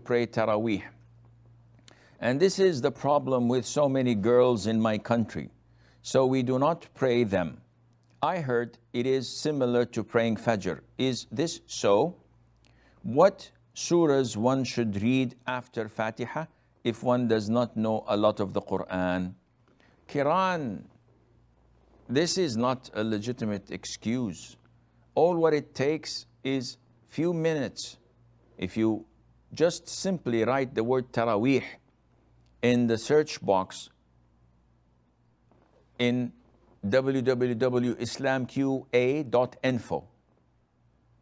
pray Taraweeh. And this is the problem with so many girls in my country. So we do not pray them. I heard it is similar to praying Fajr. Is this so? What surahs one should read after Fatiha if one does not know a lot of the Quran? Kiran, this is not a legitimate excuse. All what it takes is few minutes. If you just simply write the word Taraweeh in the search box in www.islamqa.info.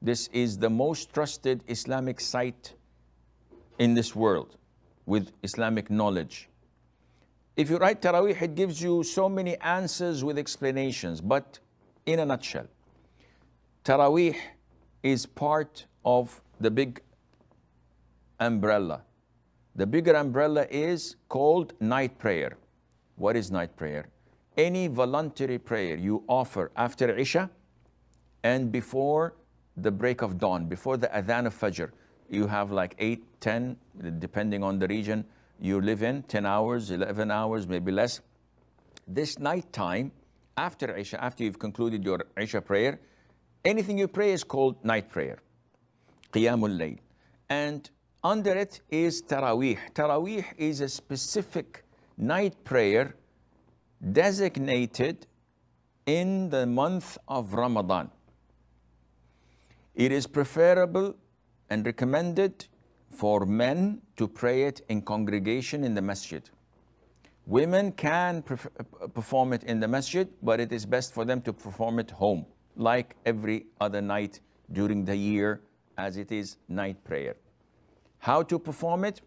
This is the most trusted Islamic site in this world with Islamic knowledge. If you write Taraweeh, it gives you so many answers with explanations, but in a nutshell, Taraweeh is part of the big umbrella. The bigger umbrella is called night prayer. What is night prayer? Any voluntary prayer you offer after Isha and before the break of dawn, before the adhan of Fajr. You have like 8, 10, depending on the region you live in, 10 hours, 11 hours, maybe less. This night time, after Isha, after you've concluded your Isha prayer, anything you pray is called night prayer, Qiyam al-Layl. And under it is Taraweeh. Taraweeh is a specific night prayer designated in the month of Ramadan. It is preferable and recommended for men to pray it in congregation in the masjid. Women can perform it in the masjid, but it is best for them to perform it home, like every other night during the year, as it is night prayer. How to perform it?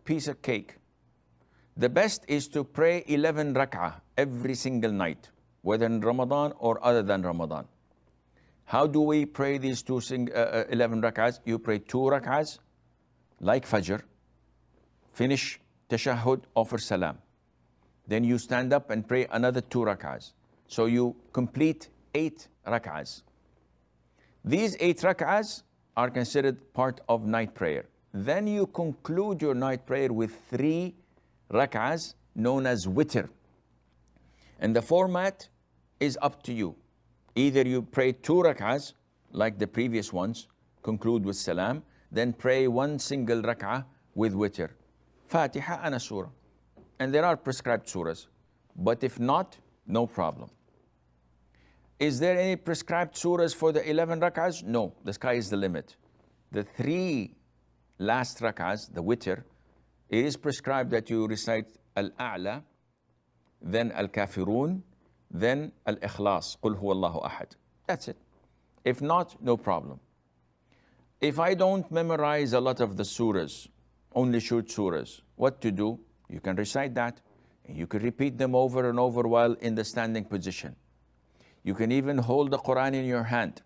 Piece of cake. The best is to pray 11 rak'ah every single night, whether in Ramadan or other than Ramadan. How do we pray these 11 rak'ahs? You pray 2 rak'ahs, like Fajr, finish tashahhud, offer salam. Then you stand up and pray another 2 rak'ahs. So you complete 8 rak'ahs. These 8 rak'ahs are considered part of night prayer. Then you conclude your night prayer with 3 rak'ahs known as Witr. And the format is up to you. Either you pray 2 rak'ahs, like the previous ones, conclude with salam, then pray 1 single rak'ah with Witr, Fatiha and a surah. And there are prescribed surahs. But if not, no problem. Is there any prescribed surahs for the 11 rak'ahs? No, the sky is the limit. The 3 last rak'ahs, the Witr, it is prescribed that you recite al-A'la, then al-Kafirun, then al-Ikhlas, Qul huwallahu ahad. That's it. If not, no problem. If I don't memorize a lot of the surahs, only short surahs, what to do? You can recite that. You can repeat them over and over while in the standing position. You can even hold the Quran in your hand.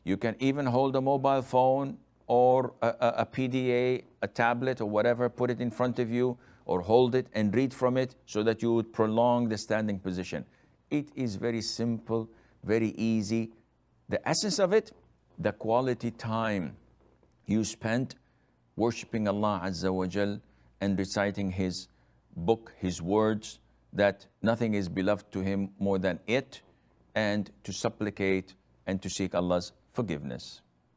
You can even hold a mobile phone or a PDA, a tablet or whatever, put it in front of you or hold it and read from it so that you would prolong the standing position. It is very simple, very easy. The essence of it, the quality time you spent worshiping Allah Azza wa Jal and reciting His book, His words, that nothing is beloved to Him more than it, and to supplicate and to seek Allah's forgiveness.